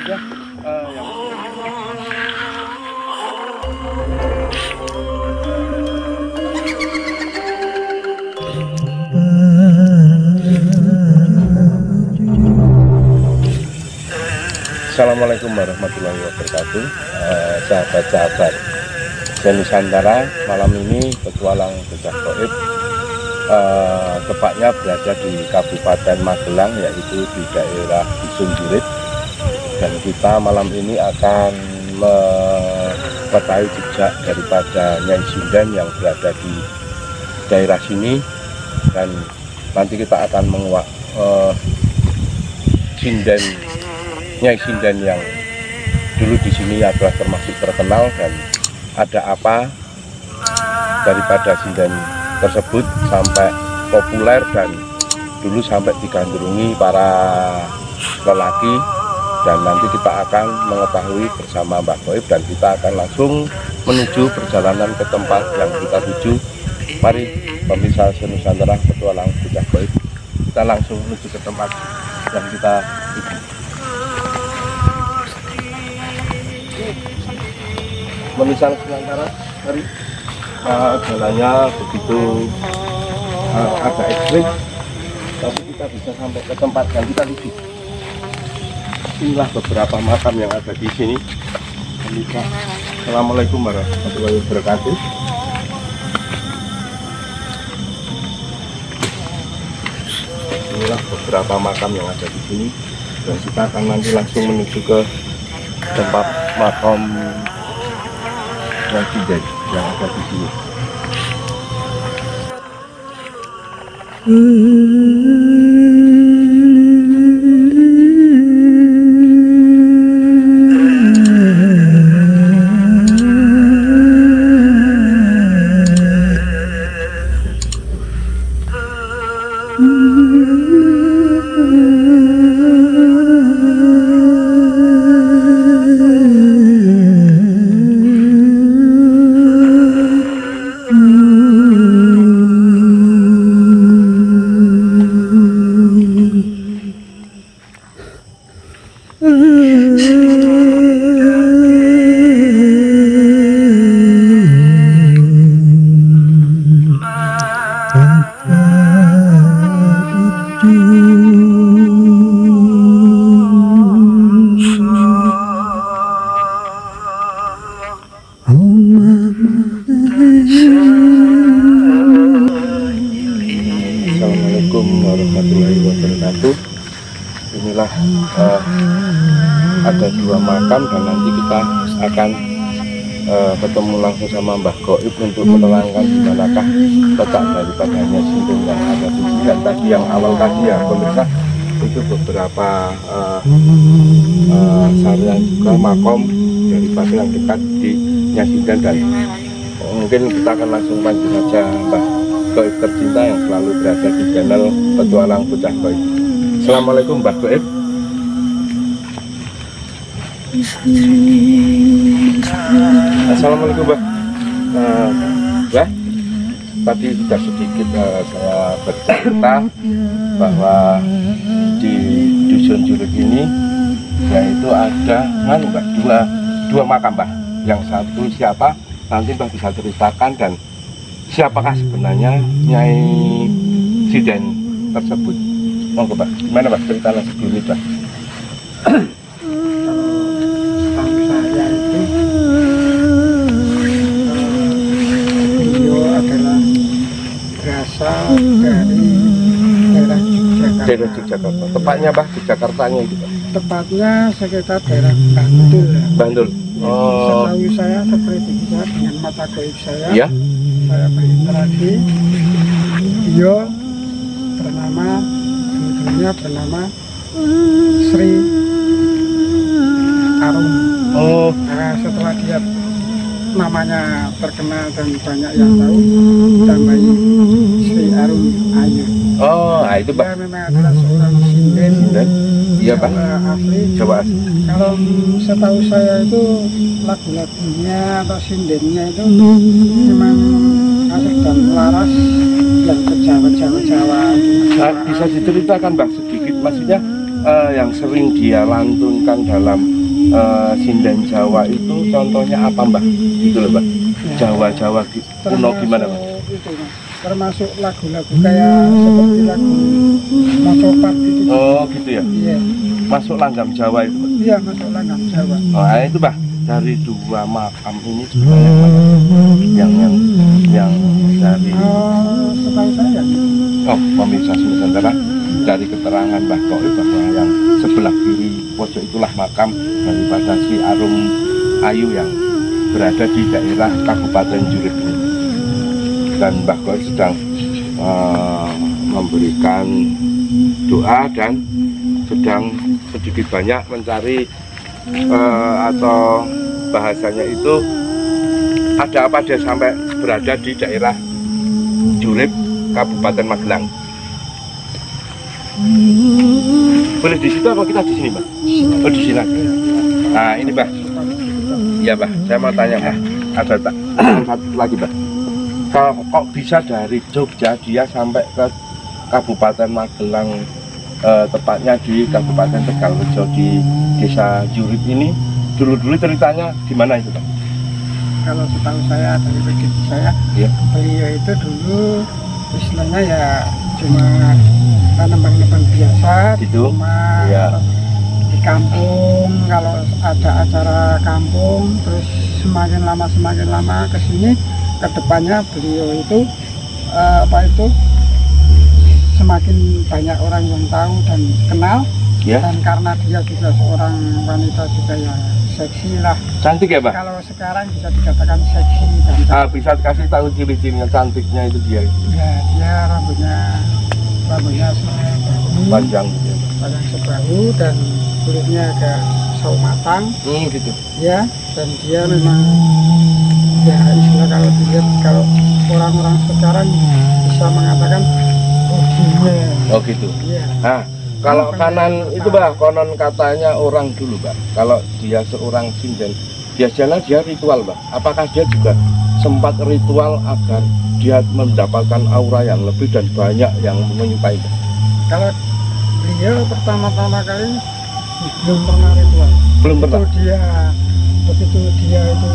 ya yang Assalamualaikum warahmatullahi wabarakatuh. Sahabat-sahabat Nusantara, malam ini petualang bocah gaib tepatnya berada di Kabupaten Magelang, yaitu di daerah Dusunjurit, dan kita malam ini akan mengetahui jejak daripada Nyai Sinden yang berada di daerah sini, dan nanti kita akan menguak Nyai Sinden yang dulu di sini adalah termasuk terkenal, dan ada apa daripada sinden tersebut sampai populer dan dulu sampai digandrungi para lelaki. Dan nanti kita akan mengetahui bersama Mbah Gaib, dan kita akan langsung menuju perjalanan ke tempat yang kita tuju. Mari pemirsa Nusantara, petualang bocah gaib, kita langsung menuju ke tempat yang kita tuju. Pemirsa Nusantara, mari. Jalannya begitu agak ekstrim, tapi kita bisa sampai ke tempat yang kita tuju. Inilah beberapa makam yang ada di sini. Pemirsa, Assalamualaikum warahmatullahi wabarakatuh. Inilah beberapa makam yang ada di sini, dan kita akan nanti langsung menuju ke tempat makam Nyai Sinden yang ada di sini. Assalamualaikum warahmatullahi wabarakatuh. Inilah ada dua makam, dan nanti kita akan ketemu langsung sama Mbah Gaib untuk menerangkan di manakah letak daripada Nyai Sinden yang ada di sini. Dan tadi yang awal tadi ya pemirsa, itu beberapa sarian juga makom daripada yang dekat di Nyai Sinden, dan mungkin kita akan langsung lanjut saja Mbah Gaib tercinta yang selalu berada di channel Petualang Bocah Gaib. Assalamualaikum Mbah Gaib. Assalamualaikum Mbah. Mbah, tadi sudah sedikit saya bercerita bahwa di Dusun Jurit ini yaitu ada Mbah, dua makam Mbah. Yang satu siapa? Nanti Mbah bisa ceritakan, dan siapakah sebenarnya Nyai Sinden tersebut? Monggo Mbah, gimana Mbah ceritanya sebelum ini Mbah? Saya itu beliau adalah berasal dari daerah Yogyakarta. Daerah Yogyakarta. Tepatnya Mbah di Jakartanya itu Mbah? Tepatnya sekitar daerah Bantul. Bandul. Setahu saya seperti itu dengan mata gaib saya. Iya. Saya berinteraksi. Beliau bernama, sebetulnya bernama Sri Arum. Nah, setelah dia namanya terkenal dan banyak yang tahu, tambahi Sri Arum Ayu. Nah itu Mbah. Dia memang adalah seorang sinden. Iya Pak. Asli. Coba asli. Kalau setahu saya itu lagu-lagunya atau sindennya itu memang asik dan laras dan Jawa. Bisa diceritakan Mbah sedikit, maksudnya yang sering dia lantunkan dalam sinden Jawa itu contohnya apa Mbah? Gitu loh Mbah. Jawa-Jawa kuno gimana Mbah? Itu, Mas. Termasuk lagu-lagu kayak seperti lagu Mocopat gitu. Oh gitu ya. Iya. Masuk langgam Jawa itu Mbah. Iya, masuk langgam Jawa. Oh itu Mbah, dari dua makam ini sebenarnya mana? Yang dari Setahu saya. pemirsa Nusantara, dari keterangan Mbah Toib bahwa yang sebelah kiri pojok itulah makam daripada si Arum Ayu yang berada di daerah Kabupaten Jurip ini. Dan Mbah Toib sedang memberikan doa dan sedang sedikit banyak mencari atau bahasanya itu ada apa dia sampai berada di daerah Jurip Kabupaten Magelang. Boleh di situ apa kita di sini, Mbak? Oh, di sini aja. Nah, ini, Mbak. Iya, Mbak. Saya mau tanya, Mbak. Ada satu lagi, Mbak. Kalau kok bisa dari Jogja dia sampai ke Kabupaten Magelang, tepatnya di Kabupaten Tegalrejo di Desa Jurip ini, dulu ceritanya gimana itu, Pak? Kalau setahu saya dari begitu saya, Iya. beliau itu dulu istilahnya ya cuma nembang-nembang biasa di Gitu. rumah, Iya. di kampung. Kalau ada acara kampung, terus semakin lama ke sini, ke depannya beliau itu semakin banyak orang yang tahu dan kenal. Ya. Dan karena dia juga seorang wanita juga yang seksi lah. Cantik ya, Mbak? Kalau sekarang bisa dikatakan seksi dan Bisa kasih tahu ciri-cirinya cantiknya itu dia ya, dia rambutnya sebahu, panjang gitu ya. panjang sebahu dan kulitnya agak sawo matang Gitu. ya. Dan dia memang ya istilah kalau dilihat, kalau orang-orang sekarang bisa mengatakan bodinya Oh gitu. ya. Nah, kalau kanan itu Mbak, konon katanya orang dulu Mbak, kalau dia seorang sinden, biasanya dia ritual Mbak. Apakah dia juga sempat ritual agar dia mendapatkan aura yang lebih dan banyak yang menyukai Mbak? Kalau beliau pertama-tama kali belum pernah ritual. Belum pernah? Begitu dia itu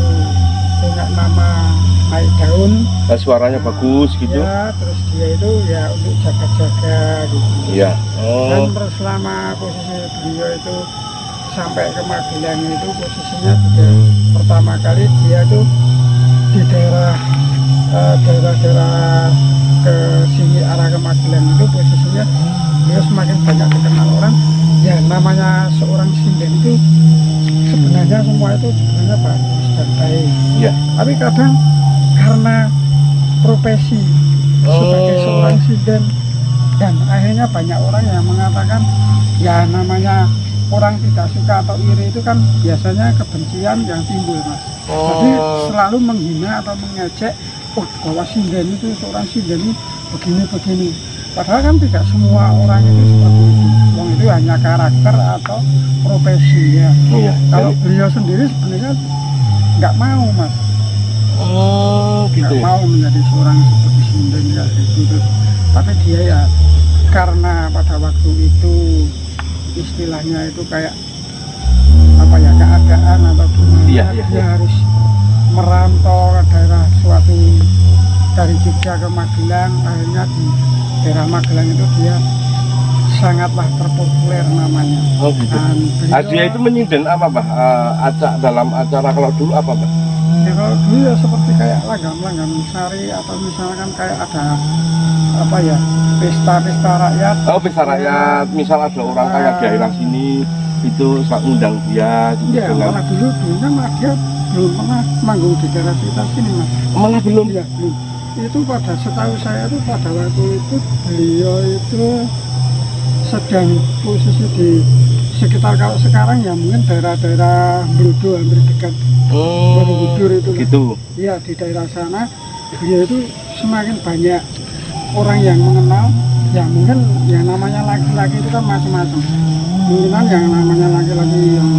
punya nama naik daun, Suaranya bagus gitu? ya, terus dia itu ya untuk jaga-jaga gitu. Iya. Dan Oh. terus selama posisi beliau itu sampai ke Magelang itu posisinya juga pertama kali dia tuh di daerah ke sini arah ke Magelang itu posisinya dia semakin banyak dikenal orang. Ya namanya seorang sinden itu sebenarnya semua itu sebenarnya bagus dan baik. Iya. Tapi kadang karena profesi sebagai seorang sinden, dan akhirnya banyak orang yang mengatakan ya namanya orang tidak suka atau iri itu kan biasanya kebencian yang timbul Mas. Jadi selalu menghina atau mengejek, bahwa sinden itu seorang sinden ini begini-begini. Padahal kan tidak semua orang itu seperti itu. Wong itu hanya karakter atau profesi ya. Iya. Kalau beliau sendiri sebenarnya nggak mau Mas, Gitu. nggak Ya? mau menjadi seorang seperti sinden ya gitu. Tapi dia ya karena pada waktu itu istilahnya itu kayak apa ya, keadaan atau gimana, Iya. dia harus merantau ke daerah suatu dari Jogja ke Magelang. Akhirnya di daerah Magelang itu dia sangatlah terpopuler namanya. Oh gitu. Dan Dia itu menyinden apa Mbak? Dalam acara kalau dulu apa Mbak? ya kalau dulu ya seperti kayak langgam-langgam sari, atau misalkan kayak ada apa ya, pesta-pesta rakyat. Oh, pesta rakyat, misal ada orang kaya di daerah sini, itu undang dia gitu. Iya, malah dulunya malah dia belum pernah manggung di daerah sekitar sini Mas. Malah belum. Iya, belum. Itu pada setahu saya itu pada waktu itu beliau itu sedang posisi di sekitar, kalau sekarang ya mungkin daerah-daerah Brodo hampir dekat Borobudur itu. Gitu. Iya, di daerah sana beliau itu semakin banyak orang yang mengenal. Ya mungkin yang namanya laki-laki itu kan macam-macam. Mungkin yang namanya laki-laki yang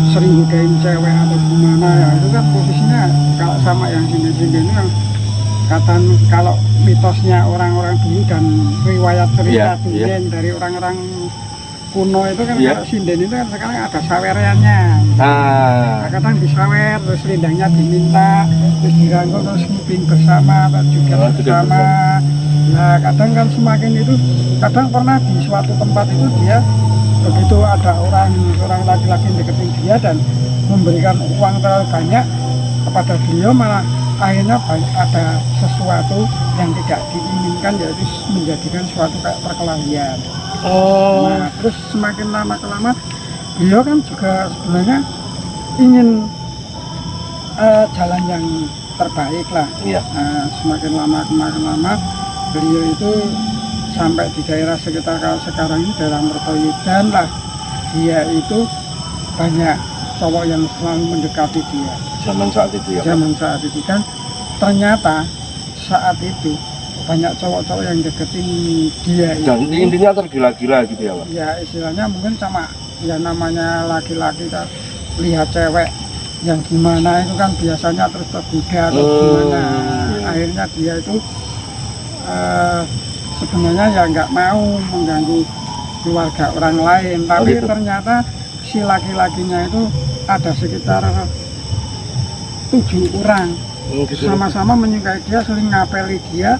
sering godain cewek atau gimana ya, itu kan posisinya kalau sama yang sinden-sinden itu yang kalau mitosnya orang-orang dulu dan riwayat cerita Iya. dari orang-orang kuno itu kan Iya. kalau sinden itu kan sekarang ada sawerannya. Ah, Kadang disawer, terus selendangnya diminta, terus dirangkul, terus nguping bersama, atau juga Oh, juga bersama. Nah, kadang kan semakin itu, kadang pernah di suatu tempat itu dia begitu ada orang laki-laki deketin dia dan memberikan uang terlalu banyak kepada beliau, malah akhirnya ada sesuatu yang tidak diinginkan, yaitu menjadikan suatu kayak perkelahian. oh, Nah, terus semakin lama kelama beliau kan juga sebenarnya ingin jalan yang terbaik lah. iya. Nah, semakin lama beliau itu sampai di daerah sekitar kalau sekarang ini daerah Mertoyudan lah, dia itu banyak cowok yang selalu mendekati dia. Zaman saat itu ya, Pak? Zaman saat itu kan ternyata saat itu banyak cowok-cowok yang deketin dia itu. Dan intinya tergila-gila gitu ya, Pak? Ya istilahnya mungkin sama ya, namanya laki-laki kan lihat cewek yang gimana itu kan biasanya terus tergoda atau gimana. Akhirnya dia itu sebenarnya ya nggak mau mengganggu keluarga orang lain, tapi gitu. ternyata si laki-lakinya itu ada sekitar 7 orang Gitu. sama-sama menyukai dia, sering ngapeli dia,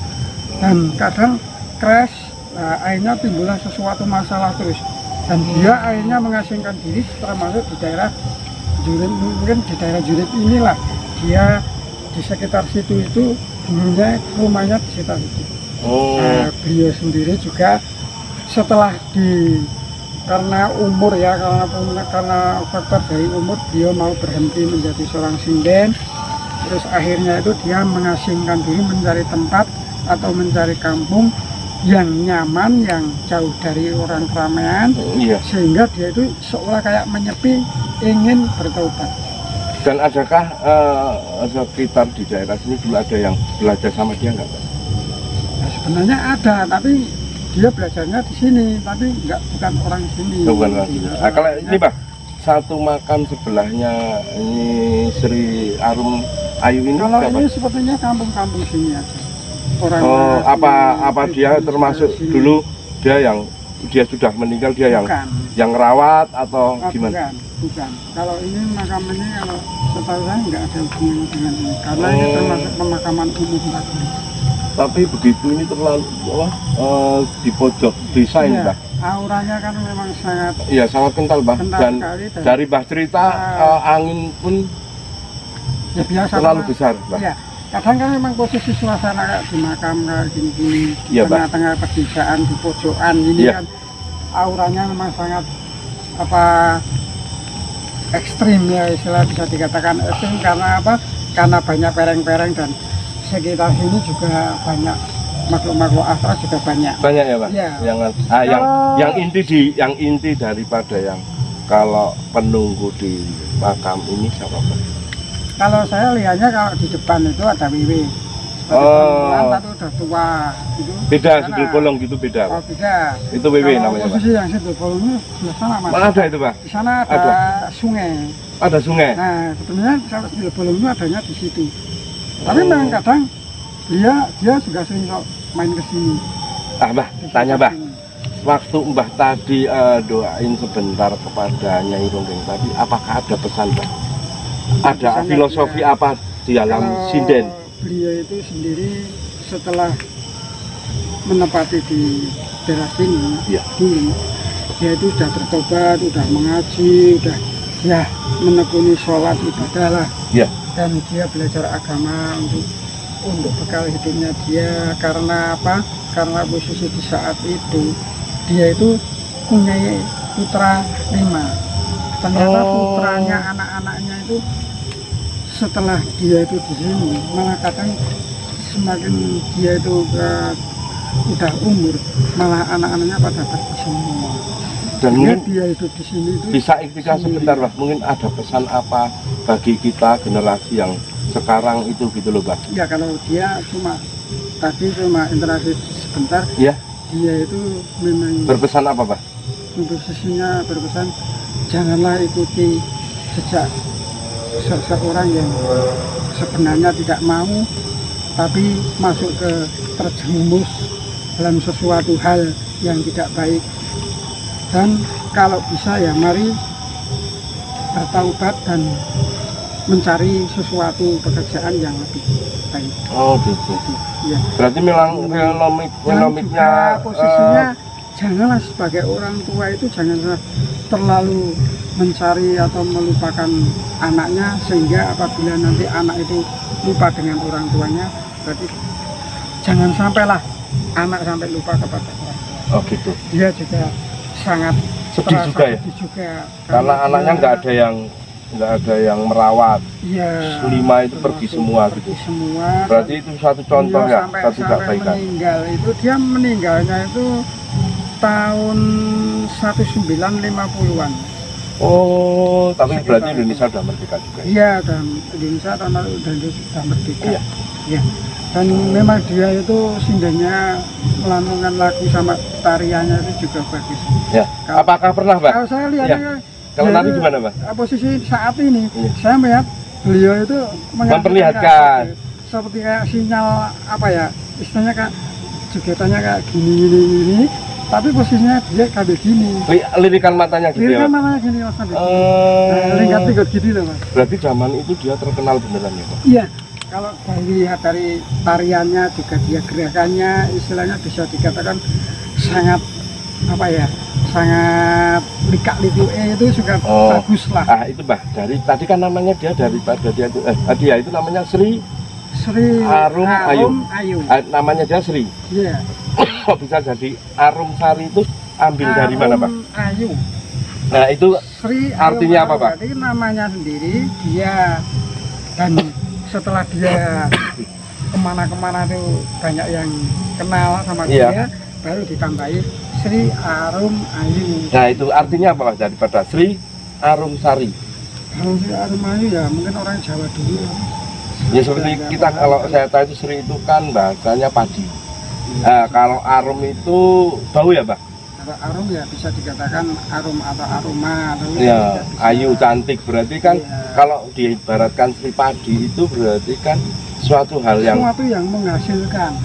dan kadang crash. Nah, akhirnya timbullah sesuatu masalah terus, dan dia akhirnya mengasingkan diri, termasuk di daerah Jurit, mungkin di daerah Jurit inilah dia, di sekitar situ itu dulunya rumahnya di sekitar itu. Beliau sendiri juga setelah karena umur ya, karena faktor dari umur, beliau mau berhenti menjadi seorang sinden. Terus akhirnya itu dia mengasingkan diri, mencari tempat atau mencari kampung yang nyaman, yang jauh dari orang keramaian, Iya. sehingga dia itu seolah kayak menyepi, ingin bertobat. Dan adakah sekitar di daerah sini dulu ada yang belajar sama dia nggak, Pak? Nah, sebenarnya ada, tapi dia belajarnya di sini, tapi bukan orang sini. Bukan orang sini. Nah, kalau ini, Pak, satu makam sebelahnya ini Sri Arum Ayu ini Kalau siapa? ini sepertinya kampung-kampung sini aja. Orang Apa dia termasuk dulu dia sudah meninggal, dia yang rawat atau gimana? Bukan. Kalau ini makam ini, kalau setahu saya nggak ada hubungannya dengan ini, karena ini termasuk pemakaman umum tadi. Tapi begitu ini terlalu di pojok desa ini, Iya, Pak. auranya kan memang sangat Iya, sangat kental, Pak. kental Dan sekali, dan dari Mbah cerita angin pun ya biasa terlalu Pak. besar, Pak. Iya, kadang kan memang posisi suasana kayak di makam kayak gini-gini, di Iya, Pak. tengah-tengah pedesaan, di pojokan ini Iya. kan auranya memang sangat ekstrim ya, istilah bisa dikatakan ekstrim. Karena apa? Karena banyak pereng-pereng, dan sekitar sini juga banyak makhluk-makhluk astral, juga banyak. Banyak ya, Pak. Iya. Yang inti daripada yang kalau penunggu di makam ini siapa, Pak? Kalau saya lihatnya kalau di depan itu ada Wiwi. Perempuan tapi udah tua. Itu Beda, sana. Sidul Bolong gitu beda, Oh, Pak. beda. Itu WW Kalau namanya, Pak. posisi yang Sidul Bolongnya sebelah sana, Mas. Mana ada itu, Pak? Di sana ada, Ada. sungai. Ada sungai. Nah, sebenarnya kalau Sidul Bolong itu adanya di situ. Tapi memang kadang dia juga sering kok main ke sini. Mbah, tanya, Mbah. Waktu Mbah tadi doain sebentar kepada Nyai Ronggeng tadi, apakah ada pesan, Mbah? Ada Pesannya filosofi dia. apa di dalam Kalau sinden? beliau itu sendiri setelah menepati di daerah sini, Iya. dulu dia itu sudah bertobat, sudah mengaji, sudah ya menekuni sholat ibadah lah. Iya. Dan dia belajar agama untuk bekal hidupnya dia. Karena apa? Karena posisi di saat itu dia itu punya putra 5. Ternyata putranya, anak-anaknya itu setelah dia itu di sini, malah kadang semakin dia itu udah umur, malah anak-anaknya pada pergi semua. Dan mungkin Dia hidup di sini itu bisa ikhtikaf sebentar, Mbah. Mungkin ada pesan apa bagi kita generasi yang sekarang itu gitu loh, Mbah? ya, kalau dia cuma interaksi sebentar, Iya. dia itu memang Berpesan apa, Mbah? posisinya berpesan, janganlah ikuti jejak seseorang yang sebenarnya tidak mau, tapi masuk ke terjerumus dalam sesuatu hal yang tidak baik. Dan kalau bisa ya mari bertaubat dan mencari sesuatu pekerjaan yang lebih baik. Oh gitu. Ya. Berarti memang Dan menomiknya juga posisinya janganlah sebagai orang tua itu jangan terlalu mencari atau melupakan anaknya, sehingga apabila nanti anak itu lupa dengan orang tuanya, berarti jangan sampailah anak sampai lupa kepada orang tua. Oh gitu. Dia juga sangat Sedih juga ya? sedih juga, Karena anaknya nggak ada yang merawat. Iya, 5 itu pergi semua gitu. semua. Berarti itu suatu contoh ya, satu sampai kebaikan. meninggal itu, dia meninggalnya itu tahun 1950-an. Oh, tapi Sekitar berarti Indonesia sudah merdeka juga. Iya, dan Indonesia tahun lalu sudah merdeka. Iya. Ya. Dan memang dia itu sindangnya melantunkan lagu sama tariannya itu juga bagus. Ya. Apakah pernah, Pak? Kalau saya lihat Ya. Kalau nanti gimana, Pak? posisi saat ini, Iya. saya melihat beliau itu Memperlihatkan. seperti kayak sinyal apa ya, istilahnya kayak jogetannya kayak gini, tapi posisinya dia kayak gini. Lirikan matanya gitu ya, Lirikan Pak? mana gini mas Nabi? Lingkar tingkat gitu loh mas. Berarti zaman itu dia terkenal beneran ya, Pak? Iya. Kalau dilihat dari tariannya juga dia gerakannya, istilahnya bisa dikatakan sangat apa ya, sangat liku itu juga bagus lah. Ah itu Bah, dari tadi kan namanya dia daripada dia itu dia itu namanya Sri Arum Ayu. Namanya dia Sri. Iya. Kok bisa jadi Arum Sari itu ambil dari mana, Pak? Ayu. Nah itu Sri artinya apa, Pak? Berarti namanya sendiri dia, dan setelah dia kemana-kemana itu banyak yang kenal sama dia, baru ditambahi Sri Arum Ayu. Nah itu artinya apa, Pak, daripada Sri Arum Sari? Kalau Sri Arum Ayu ya mungkin orang Jawa dulu. Ya seperti kita kalau saya tahu itu Sri itu kan bahasanya padi. Nah, kalau Arum itu bau ya, Pak? Kalau Arum ya bisa dikatakan arum atau aroma atau ya, ayu cantik, berarti kan iya. Kalau diibaratkan Sri Padi itu berarti kan suatu hal yang menghasilkan.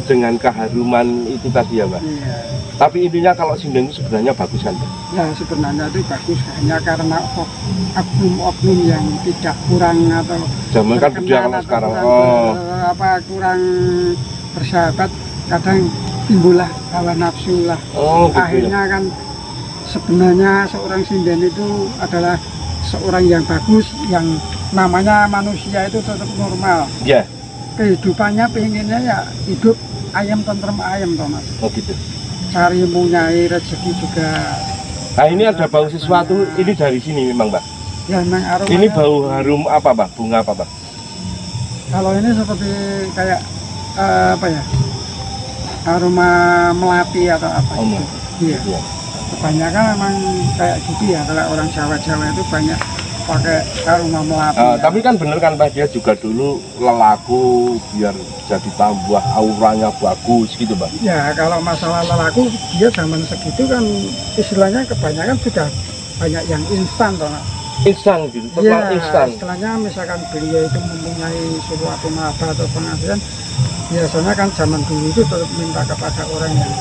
Dengan keharuman itu tadi ya, Pak. Iya. Tapi intinya kalau sindang itu sebenarnya bagus kan, Pak? Ya sebenarnya itu bagus, hanya karena oknum-oknum yang tidak kurang atau zaman kan budaya kalau sekarang kurang bersahabat, kadang timbullah hawa nafsu lah. Gitu akhirnya ya? Kan sebenarnya seorang sinden itu adalah seorang yang bagus, yang namanya manusia itu tetap normal. Iya. Kehidupannya pengennya ya hidup ayam tentrem ayam, Thomas. Oh gitu. Cari munyai rezeki juga. Nah ini ada bau sesuatu, ini dari sini memang, Pak. Ya memang aromanya. Ini bau harum apa, Pak? Bunga apa, Pak? Kalau ini seperti kayak apa ya? Aroma melati atau apa? Iya. Iya. Kebanyakan memang kayak gitu ya. Kalau orang Jawa itu banyak pakai aroma melati. Tapi kan bener kan, Pak, dia juga dulu lelaku biar jadi tambah auranya bagus gitu, Pak. Ya kalau masalah lelaku, dia zaman segitu kan istilahnya kebanyakan sudah banyak yang instan, toh. Instan gitu, ya, instan. Istilahnya misalkan beliau itu mempunyai suatu nafas atau penghasilan, biasanya kan zaman dulu itu tetap minta kepada orang yang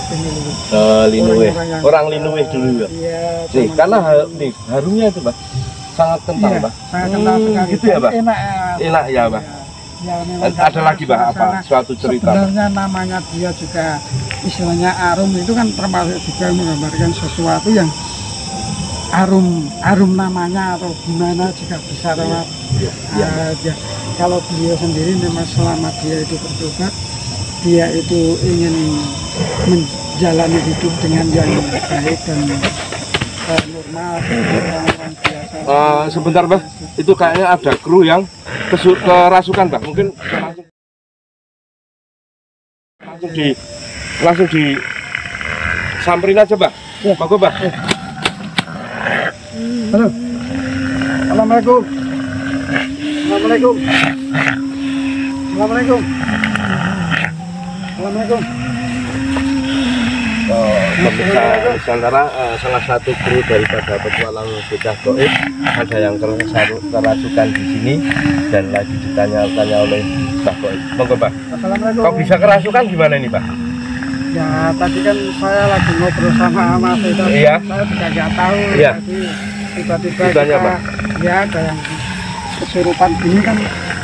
linuwe. Orang linuwe dulu ya. Iya. Nih, karena harumnya itu, Pak, sangat kental, iya, Pak. Sangat kental sekali. Gitu ya, Pak. Enak ya, Pak. Ya, ada lagi, Pak, apa? Suatu cerita. Sebenarnya namanya dia juga istilahnya arum itu kan termasuk juga menggambarkan sesuatu yang arum namanya atau gimana juga bisa lewat. Ya. Kalau beliau sendiri memang selama dia itu bertobat, dia itu ingin menjalani hidup dengan yang baik dan normal, orang biasa. Sebentar, Pak, itu kayaknya ada kru yang kerasukan, Pak. Mungkin langsung di samperin aja, Pak. Ya. Monggo, Pak. Halo. Assalamualaikum. Assalamualaikum. Assalamualaikum. Assalamualaikum. Nusantara salah satu kru daripada petualang Bocah Goib ada yang kerasukan di sini dan lagi ditanya-tanya oleh Bocah Goib. Monggo, Pak. Assalamualaikum. Kok bisa kerasukan gimana ini, Pak? Ya tadi kan saya lagi ngobrol sama Mas itu, Iya. saya juga nggak tahu. Iya. Tadi tiba-tiba Ditanya, kita, Pak? ya ada yang kesurupan gini kan.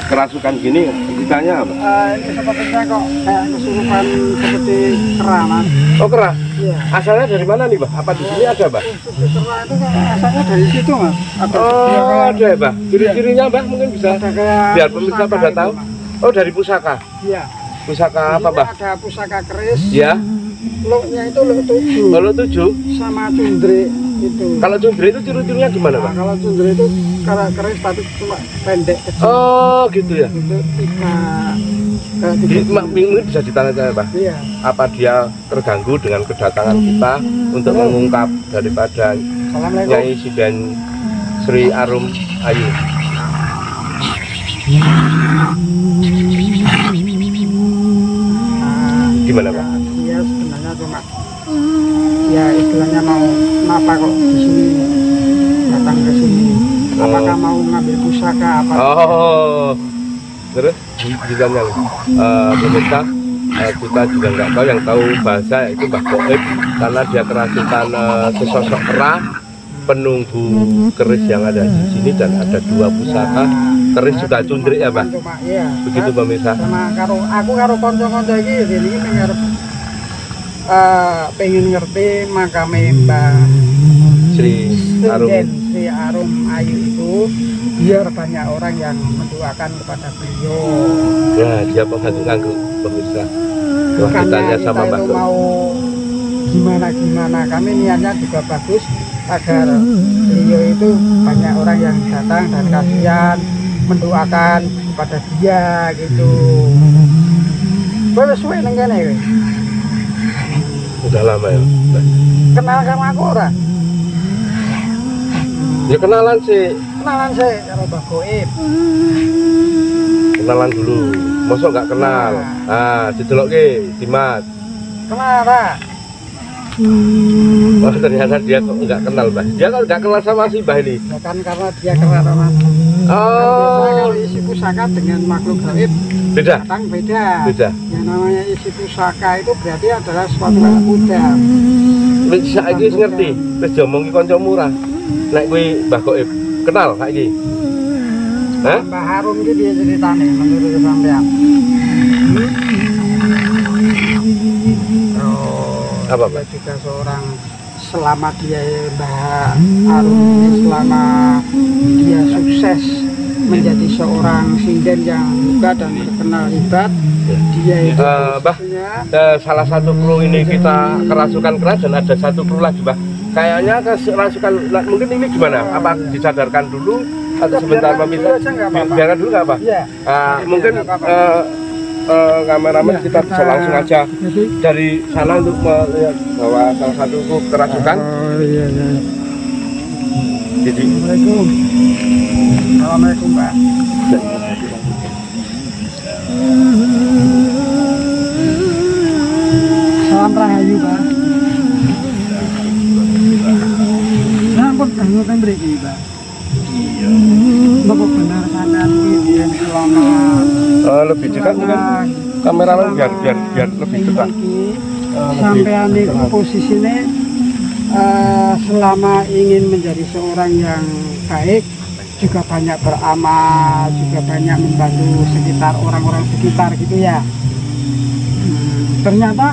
Kerasukan gini ditanya apa? Ini sepertinya kok kayak kesurupan seperti keramat. Oh, kera. Iya. Asalnya dari mana nih, Pak? Apa di sini ada, Pak? Kera itu kayak asalnya dari situ Mas. Ada dia Oh, kayak- ada ya, Pak. Ciri-cirinya, Pak, mungkin bisa ada kayak biar pemirsa pusaka pada itu, tahu. Mas. Oh, dari pusaka. Iya. Pusaka Di apa, sini Pak? ada pusaka keris. Ya. Loknya itu lok 7 Kalau 7. sama cundri itu. Kalau cundri itu ciri-cirinya gimana, Nah, Pak? kalau cundri itu kalau keris tapi cuma pendek kecil. Oh, gitu ya. Itu tiga Mungkin bisa ditanya saya, Pak. Iya. Apa dia terganggu dengan kedatangan kita untuk mengungkap daripada Assalamualaikum. Nyai Sinden Sri Arum Ayu? Gimana, Pak? Dia sebenarnya cuma ya istilahnya mau kenapa kok di sini datang ke sini? Apakah mau ngambil pusaka apa? Oh, terus ditanya pemirsa, kita juga nggak tahu, yang tahu bahasa itu Mbah Goib karena dia kerasukan sesosok kera penunggu keris yang ada di sini, dan ada 2 pusaka keris juga cundrik ya, Mbah. Cuma iya. Begitu pemirsa. Sama aku karo kanca-kanca iki ini pengen pengen ngerti makame Mbah Sri Arum. Sinden Sri Arum Ayu itu biar banyak orang yang mendoakan kepada beliau. Nah, dia pembantu nganggu pemirsa. Wah, Bukannya ditanya kita sama Mbah itu Goib. mau gimana, kami niatnya juga bagus agar beliau itu banyak orang yang datang dan kasihan mendoakan kepada dia gitu. Boleh suwe neng kene kowe. Udah lama ya. Kenal sama aku ora? Ya kenalan sih, Kenalan saya karo Mbah Goib. kenalan dulu. Mosok nggak kenal. Ah, didelok ke, Dimas. Kenal ora? Oh, ternyata dia kok nggak kenal, Mbah. Dia kan nggak kenal sama si Mbah ini. Ya kan karena dia keramat. Oh, Kalau isi pusaka dengan makhluk gaib beda. datang beda. Beda. Yang namanya isi pusaka itu berarti adalah suatu anak muda. Wis saiki wis ngerti, wis diomongi kanca murah. Nek kuwi Mbah Goib kenal saiki. Hah? Mbah Harum itu dia ceritanya menurut sampean. Apa, Dia Pak? juga seorang selama dia Mbah Harum ini selama dia sukses menjadi seorang sinden yang hebat dan terkenal hebat, dia itu Mbah, posisinya salah satu kru ini kita kerasukan keras dan ada satu kru lagi, Mbah. Kayaknya kerasukan mungkin ini gimana? Apa disadarkan dulu atau sebentar biarkan pemirsa? dulu aja nggak apa-apa. Biarkan dulu nggak apa? Iya. Mungkin nggak apa-apa. kameramen Ya, kita bisa langsung aja Jadi, dari sana untuk melihat bahwa salah satu kru kerasukan. oh iya iya. Jadi Assalamualaikum. Assalamualaikum Mbak. Salam rahayu Pak. Nah, pun kangen mriki Pak. Iya. Bapak benar sampean iki yen selama lebih dekat mungkin kameramen biar lebih dekat. Sampean itu posisinya selama ingin menjadi seorang yang baik, juga banyak beramal, juga banyak membantu sekitar orang-orang sekitar gitu ya. Ternyata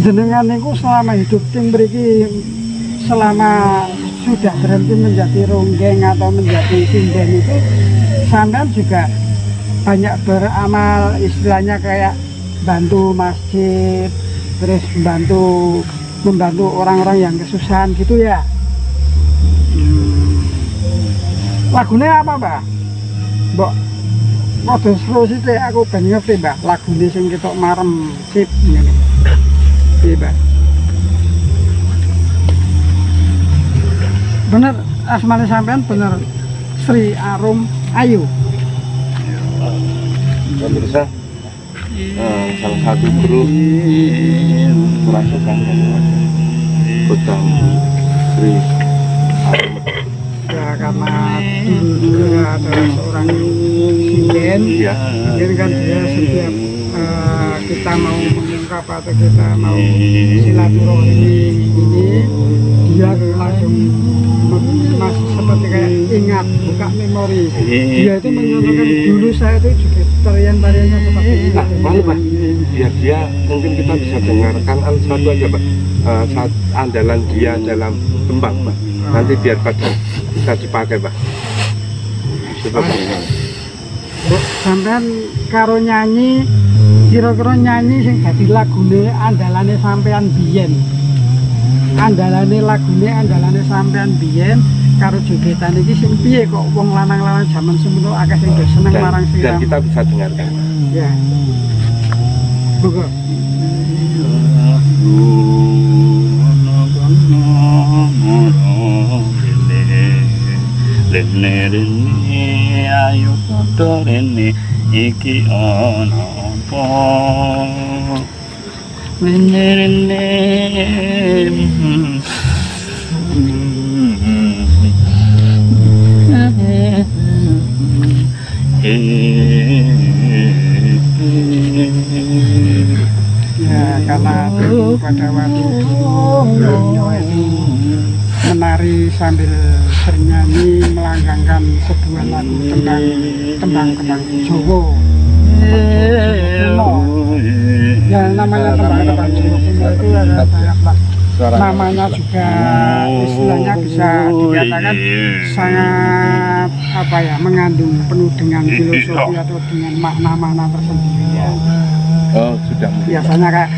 jenengan niku selama hidup ting mriki, selama sudah berhenti menjadi ronggeng atau menjadi sinden itu, sampean juga banyak beramal, istilahnya kayak bantu masjid, terus membantu orang-orang yang kesusahan gitu ya. Lagunya apa Mbak? Mbok model slow sih aku ben ngerti Mbak. Lagune sing ketok marem sip ngene. Piye Mbak? Bener asmane sampean bener Sri Arum Ayu. Pemirsa, salah satu kru kerasukan Utang Sri Arum. Ya karena dulu adalah seorang sinden, Iya. mungkin kan dia setiap kita mau mengungkap atau kita mau silaturahmi ini, dia langsung masih seperti kayak ingat, buka memori. Dia itu mencontohkan dulu saya itu juga tarian-tariannya seperti ini. Nah, malu Pak, biar dia mungkin kita bisa dengarkan satu aja Pak, saat andalan dia dalam tembang Pak. Nanti biar pada bisa dipakai Pak. Seperti ini. Sampean karo nyanyi, kira-kira nyanyi sing dadi lagune andalane sampean biyen. Andalane lagune andalane sampean biyen karo jogetan iki sing piye kok wong lanang-lanang jaman semono akeh sing seneng marang sing. Dan kita bisa dengarkan. Ya. Buka. Rene ayo padha rene iki ana apa rene ya karena pada waktu beliau itu menari sambil bernyanyi melanggengkan sebuah lagu tembang Jawa. Ya namanya tembang Jawa kuno itu ada namanya juga istilahnya bisa dikatakan sangat apa ya, mengandung penuh dengan filosofi atau dengan makna-makna tersendiri ya. Oh sudah. Biasanya kayak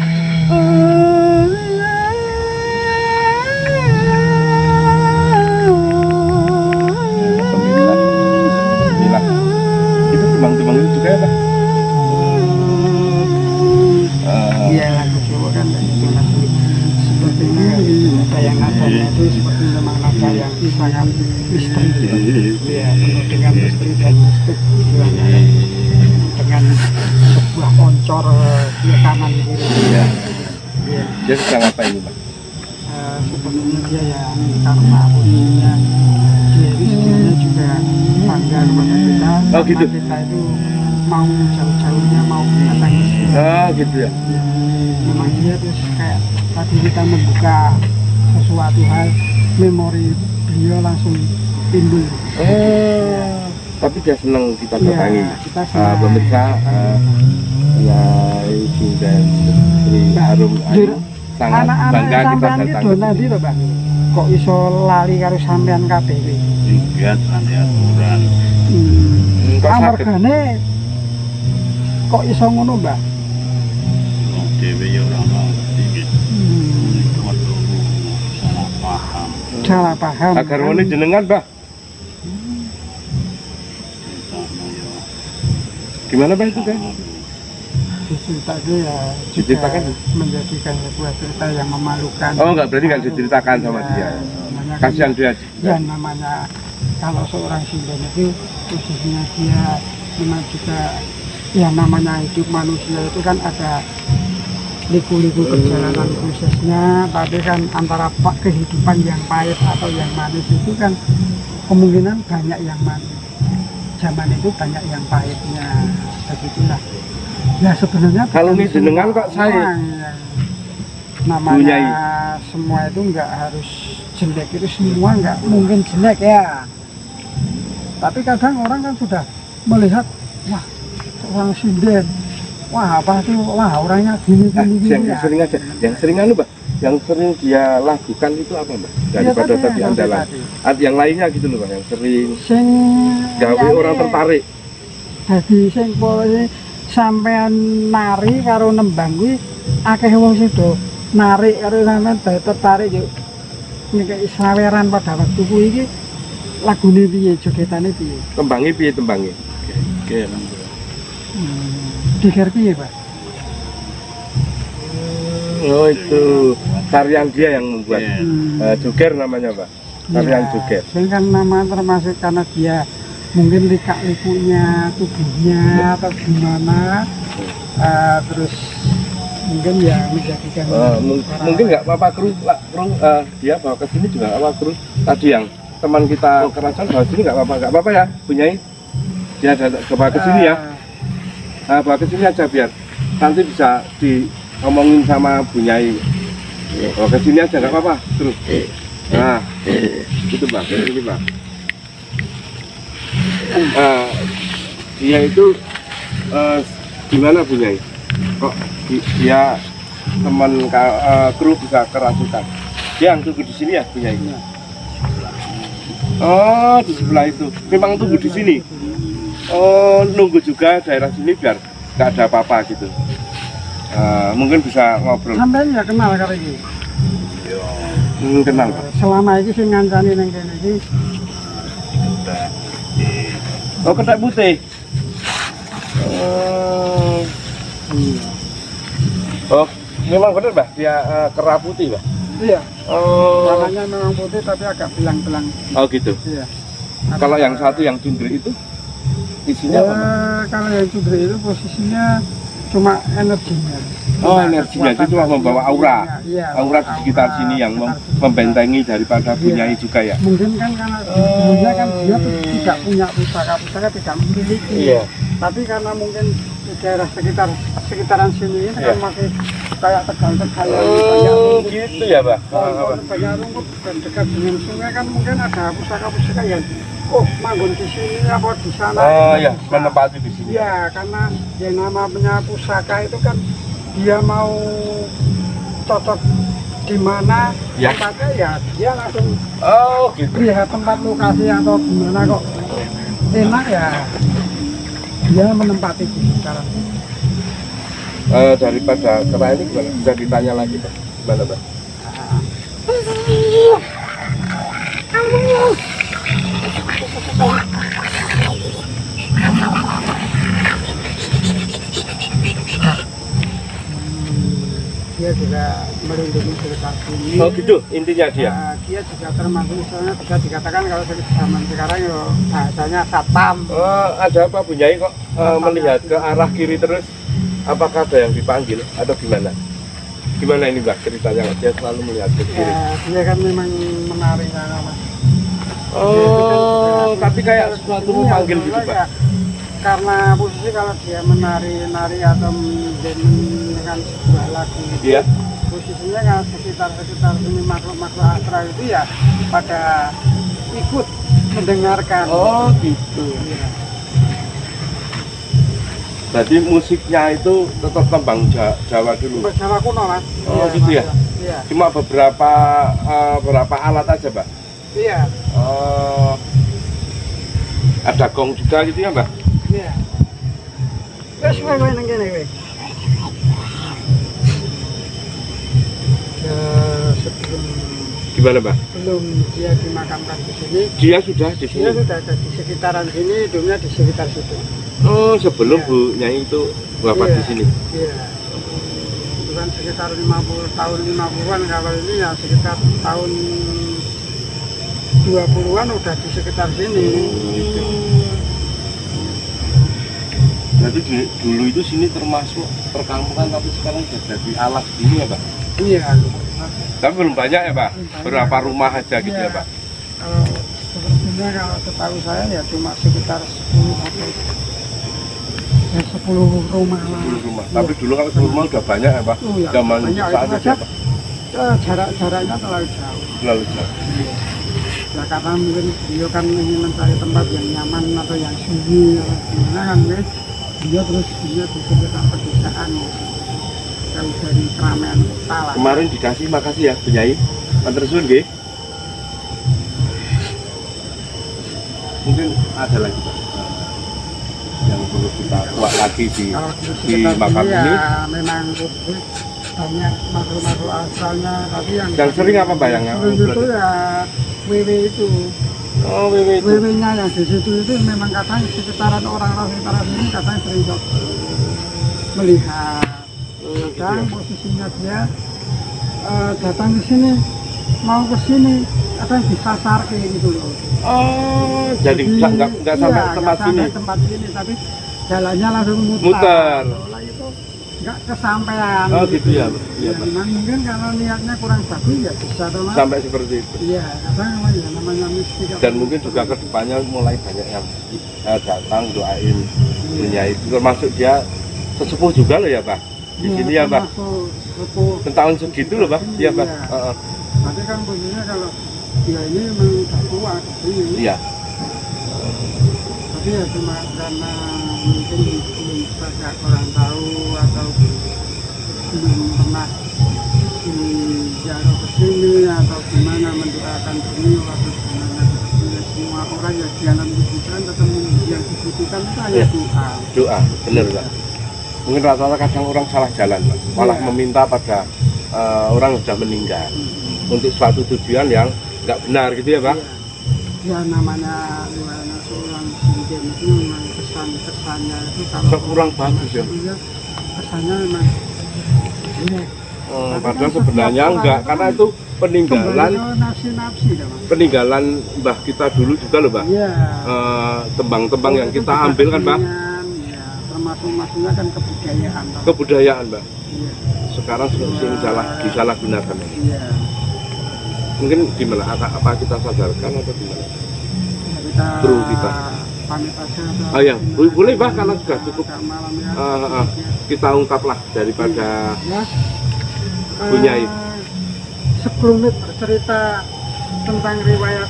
itu tembang-tembang itu juga ya Pak? iya lagu Jawa kan itu lagu seperti ini, ada yang nadanya itu seperti memang nada yang sangat misteri ya, penuh dengan misteri dan mistik dengan sebuah oncor di kanan kiri ya. Dia sedang apa ini Pak? Sepertinya dia ya karena posisinya dia itu sebenarnya juga bangga kepada kita. Oh gitu. Kita itu mau jauh-jauhnya mau datang ke sini. Oh gitu ya. Memang dia terus kayak tadi kita membuka sesuatu hal, memori beliau langsung timbul. Tapi dia senang kita datangi. Ya, kita senang. Pemirsa, ya dan Sri Harum Ayu sangat bangga kita datangi. Nanti loh Bang, kok iso lali karo sampean kabeh iki? lihat nanti aturan Amargane kok iso ngono Mbak? dewe ya ora ngerti gitu. Salah paham. Salah paham. Agar ngene jenengan, Mbah. Gimana Mbah itu kan? Diceritakan ya Diceritakan? menjadikan sebuah cerita yang memalukan. Oh enggak, berarti nggak diceritakan sama dia. Kasihan dia. Ya namanya kalau seorang sinden itu posisinya dia memang juga ya namanya hidup manusia itu kan ada liku-liku perjalanan prosesnya, tapi kan antara kehidupan yang pahit atau yang manis itu kan kemungkinan banyak yang manis. Zaman itu banyak yang pahitnya, begitulah. Ya sebenarnya kalau ini jenengan kok saya namanya Bunyai. Semua itu enggak harus jelek, itu semua enggak mungkin jelek ya. Tapi kadang orang kan sudah melihat, wah orang sinden, wah apa tuh, wah orangnya gini yang ya. sering aja, yang sering anu Mbak, yang sering dia lakukan itu apa Mbak? Daripada Ya, tadi andalan. Yang lainnya gitu loh Mbak, yang sering Sing gawe orang tertarik. Jadi sing pokoknya sampean nari karo nembang kuwi akeh wong sing do narik karo sampean tertarik yo. Nek saweran pada waktu kuwi iki lagune piye, jogetane piye? Tembangi piye tembangi? Oke, Diger piye, Pak? Oh itu tarian dia yang membuat. Joger namanya Pak. Tarian Ya, joger. sing kan nama termasuk karena dia mungkin likak-likunya tubuhnya atau gimana, terus mungkin ya menjadikan Mungkin nggak apa-apa kru, dia bawa ke sini juga nggak apa-apa kru. Tadi yang teman kita kerasan bawa sini nggak apa-apa ya, Bunyai. Dia ada bawa ke sini ya. Bawa ke sini aja biar nanti bisa diomongin sama Bu Nyai. Oh, ke sini aja nggak apa-apa, terus. Nah, itu Bang, ini Bang. Dia itu gimana Bu Nyai? Kok dia teman kru bisa kerasukan? Dia yang tunggu di sini ya Bu Nyai? Oh, di sebelah itu. Memang tunggu di sini. Oh, nunggu juga daerah sini biar nggak ada apa-apa gitu. Mungkin bisa ngobrol. Sampai ya kenal kali ini. Kenal Pak. Selama ini sih ngancani neng kene iki. Oh, ketek putih. Oh, memang benar Mbak, dia kera putih Mbak. Iya. Oh, Warnanya memang putih tapi agak belang-belang. oh gitu. Iya. Kalau yang satu yang cundri itu isinya apa? Mbak? Kalau yang cundri itu posisinya cuma energinya. Oh, energinya itu cuma membawa aura. Iya, Aura di sekitar sini yang membentengi daripada Bu Nyai juga ya. Mungkin kan karena dulunya kan dia tuh tidak punya pusaka tidak memiliki. Iya. Tapi karena mungkin di daerah sekitaran sini Iya. kan masih kayak Tegal-Tegal yang Oh, banyak rumput. gitu ya Mbak. Banyak rumput dan dekat dengan sungai kan mungkin ada pusaka-pusaka yang manggon di sini apa di sana. Oh ya, menempati di sini. Iya, karena yang namanya pusaka itu kan dia mau cocok di mana Ya. tempatnya ya dia langsung Oh, gitu. lihat tempat lokasi atau gimana kok enak ya dia menempati di sekarang. Daripada kera ini gimana? Bisa ditanya lagi Pak. Gimana Pak? Dia juga melindungi sekitar sini. Oh gitu, intinya dia. Dia juga termasuk misalnya bisa dikatakan kalau zaman sekarang ya bahasanya satpam. Oh, ada apa Bu Nyai kok melihat ke arah kiri terus? Apakah ada yang dipanggil atau gimana? Gimana ini Mbak ceritanya? Dia selalu melihat ke kiri. Ya, dia kan memang menari sana Mas. Oh, tapi kayak sesuatu memanggil gitu Pak. Ya, karena posisi kalau dia menari atau menyanyikan sebuah lagu itu, Iya. posisinya kan sekitar sini makhluk astral itu ya pada ikut mendengarkan. Oh gitu. Iya. Jadi musiknya itu tetap tembang Jawa dulu. Jawa kuno Mas. Oh, Iya, gitu ya? Mas. Iya. Cuma beberapa alat aja Mbak. Iya. Oh, ada gong juga gitu ya Mbak? Iya. Wes kowe nang kene kowe. Sebelum Gimana Mbak? dia dimakamkan di sini, Dia sudah di dia sini. sudah ada di sekitaran sini, hidupnya di sekitar situ. Oh, sebelum Iya. Bu Nyai itu wafat Iya. di sini. Iya. Bukan sekitar tahun 50-an, kalau ini ya sekitar tahun 20-an udah di sekitar sini. Gitu. Jadi dulu itu sini termasuk perkampungan tapi sekarang sudah jadi alas gini ya Pak? Iya. Tapi belum banyak ya Pak? Belum banyak. Berapa rumah aja gitu ya Pak? Kalau sepertinya kalau setahu saya ya cuma sekitar 10 rumah lah. 10 rumah. Tapi dulu kalau 10 rumah udah banyak ya Pak? Oh, ya, Zaman banyak, saat itu itu ya aja. Pak? Jaraknya terlalu jauh. Lalu jauh. Ya karena mungkin beliau kan ingin mencari tempat yang nyaman atau yang sunyi atau gimana kan guys. Dia terus dia di sekitar pedesaan jauh dari keramaian kota lah. Kemarin dikasih, makasih ya Bu Nyai. Matur suwun nggih. Mungkin ada lagi Pak yang perlu kita buat lagi di Kalau di sekitar makam sini ini. ya memang banyak makhluk-makhluk asalnya, tapi Yang sering apa Pak yang sering itu ya WW itu. Oh, Wewe itu. WW-nya yang di situ itu memang katanya sekitaran orang-orang sekitaran ini katanya sering melihat. Dan posisinya dia datang ke sini, mau ke sini, kadang disasar kayak gitu loh. Oh, jadi nggak sampai iya, tempat nggak sini. sampai tempat sini, tapi jalannya langsung muter. Muter. Seolah itu nggak kesampaian. Oh, gitu ya, Pak. Iya, Ya, Pak. cuman mungkin kalau niatnya kurang bagus ya bisa tuh Mas. Sampai seperti itu. Iya, kadang ya namanya mistik. Dan mungkin juga ke depannya mulai banyak yang datang doain dunia itu, termasuk dia sesepuh juga loh ya Pak di sini ya Pak. Tahun segitu loh Pak. Iya Pak. Tapi kan posisinya kalau dia ini memang udah tua di sini. Iya. Tapi ya cuma karena mungkin belum banyak orang tahu atau belum pernah dijarah ke sini atau gimana mendoakan beliau atau gimana. Ya, semua orang yang jalan dibutuhkan atau yang dibutuhkan itu hanya doa. Doa, benar Pak. Mungkin rata-rata kadang orang salah jalan Pak. Malah meminta pada orang yang sudah meninggal untuk suatu tujuan yang nggak benar gitu ya Pak. Ya namanya seorang sinden itu memang kesannya itu kalau kurang bagus ya. Kesannya memang Padahal sebenarnya enggak, karena itu peninggalan nafsi-nafsi peninggalan mbah kita dulu juga loh Pak. Iya. Tembang-tembang yang kita ambil kan Pak. Ya, termasuk-masuknya kan kebudayaan. Kebudayaan Pak. Iya. Sekarang sering disalahgunakan. Iya. Mungkin gimana? Apa kita sadarkan atau gimana? Ya, kita Kru kita. pamit aja. Oh ya, boleh Pak kalau sudah cukup. Malam ya. Kita ungkaplah daripada Ya. Bunyai. Sekelumit cerita tentang riwayat.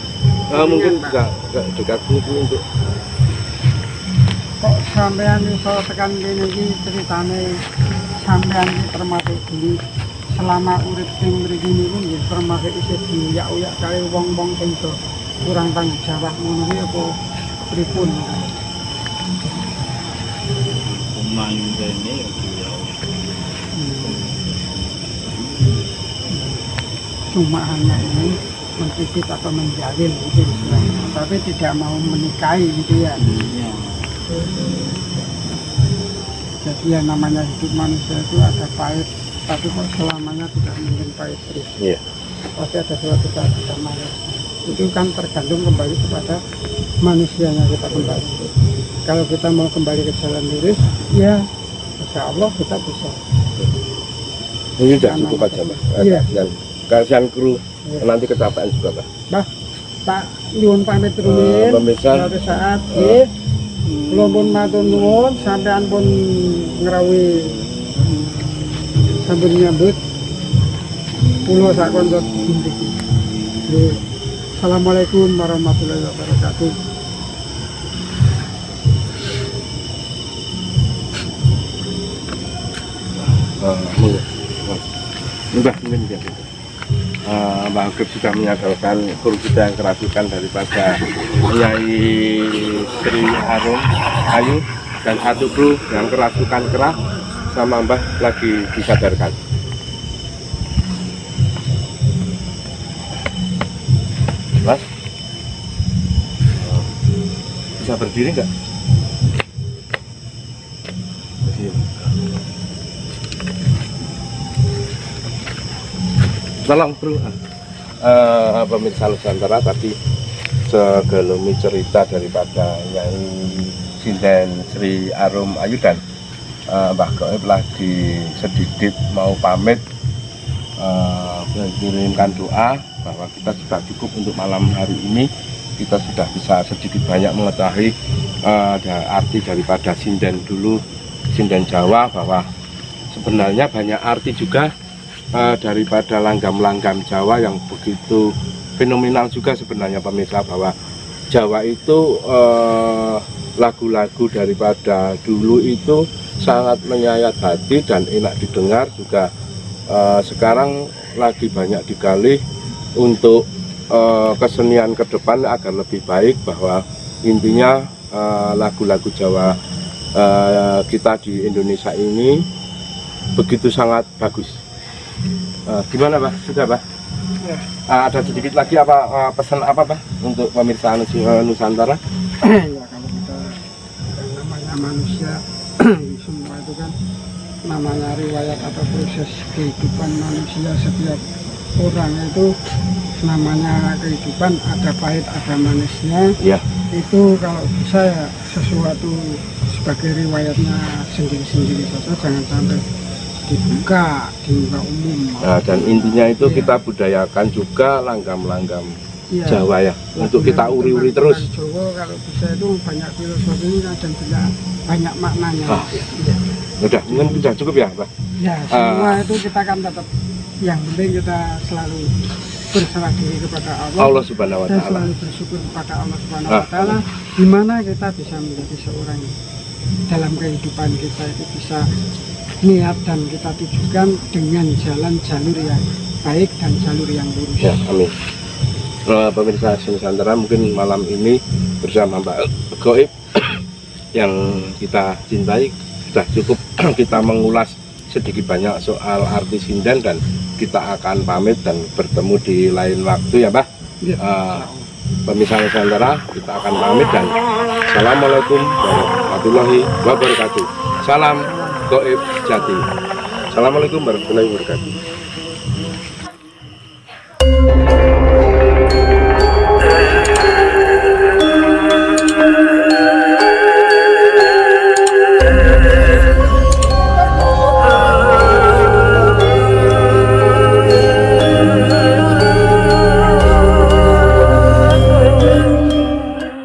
Mungkin Pak. juga dekat mungkin untuk Kok sampean iso tekan kene iki ceritane sampean iki termasuk dulu selama urip sing mriki niku nggih termasuk isih diuyak-uyak kali wong-wong sing do kurang tanggung jawab ngono kuwi apa pripun? Omah ini ya. Cuma hanya ini mencicip atau menjalin gitu istilahnya, tapi tidak mau menikahi gitu ya. Jadi yang namanya hidup manusia itu ada pahit, tapi kok selamanya tidak mungkin pahit terus. Iya. Pasti ada suatu saat kita manis. Itu kan tergantung kembali kepada manusianya kita kembali. Kalau kita mau kembali ke jalan lurus, ya insya Allah kita bisa. Ini sudah cukup aja Pak. Iya. Dan kasihan kru Iya. nanti kecapean juga Pak. Bah, tak nyuwun pamit rumiyin. Pemirsa. Suatu saat, nggih. Kula pun matur nuwun, sampean pun ngrawuhi sambut nyambut kula sak kanca mriki. Nggih. Assalamualaikum warahmatullahi wabarakatuh. Mungkin ya. Mbak Agep sudah menyadalkan kru kita yang kerasukan daripada Nyai Sri Arum Ayu dan satu kru yang kerasukan kerah sama Mbah lagi disadarkan. Mas, bisa berdiri nggak? Tolong bro, pemirsa Nusantara tadi segelumi cerita daripada Nyai Sinden Sri Arum Ayu dan Mbah Goib lagi sedikit mau pamit mengirimkan doa bahwa kita sudah cukup untuk malam hari ini. Kita sudah bisa sedikit banyak mengetahui ada arti daripada sinden dulu, sinden Jawa, bahwa sebenarnya banyak arti juga daripada langgam-langgam Jawa yang begitu fenomenal juga sebenarnya pemirsa, bahwa Jawa itu lagu-lagu daripada dulu itu sangat menyayat hati dan enak didengar juga. Sekarang lagi banyak digali untuk kesenian ke depan agar lebih baik, bahwa intinya lagu-lagu Jawa kita di Indonesia ini begitu sangat bagus. Gimana Pak? Sudah Pak? Ya. Ada sedikit lagi apa pesan apa Pak untuk pemirsa Nusantara? Ya kalau kita yang namanya manusia semua itu kan namanya riwayat atau proses kehidupan manusia. Setiap orang itu namanya kehidupan ada pahit ada manisnya. Ya. Itu kalau bisa ya sesuatu sebagai riwayatnya sendiri-sendiri saja, jangan sampai dibuka di muka umum. Nah, dan intinya itu kita budayakan juga langgam-langgam Iya. Jawa ya, untuk kita uri-uri terus. Jawa kalau bisa itu banyak filosofinya dan banyak maknanya. Ah, Iya. Udah, mungkin sudah cukup ya, Pak. Ya, semua itu kita kan tetap yang penting kita selalu berserah diri kepada Allah, Allah Subhanahu wa dan taala. selalu bersyukur kepada Allah Subhanahu wa taala, di mana kita bisa menjadi seorang dalam kehidupan kita itu bisa niat dan kita tujukan dengan jalan jalur yang baik dan jalur yang lurus. Ya, amin. Nah, pemirsa Nusantara, mungkin malam ini bersama Mbak Goib yang kita cintai sudah cukup kita mengulas sedikit banyak soal arti sinden, dan kita akan pamit dan bertemu di lain waktu ya, Mbak. Ya, Pemirsa Nusantara, kita akan pamit dan Assalamualaikum warahmatullahi wabarakatuh. Salam Goib Jati. Assalamualaikum warahmatullahi wabarakatuh.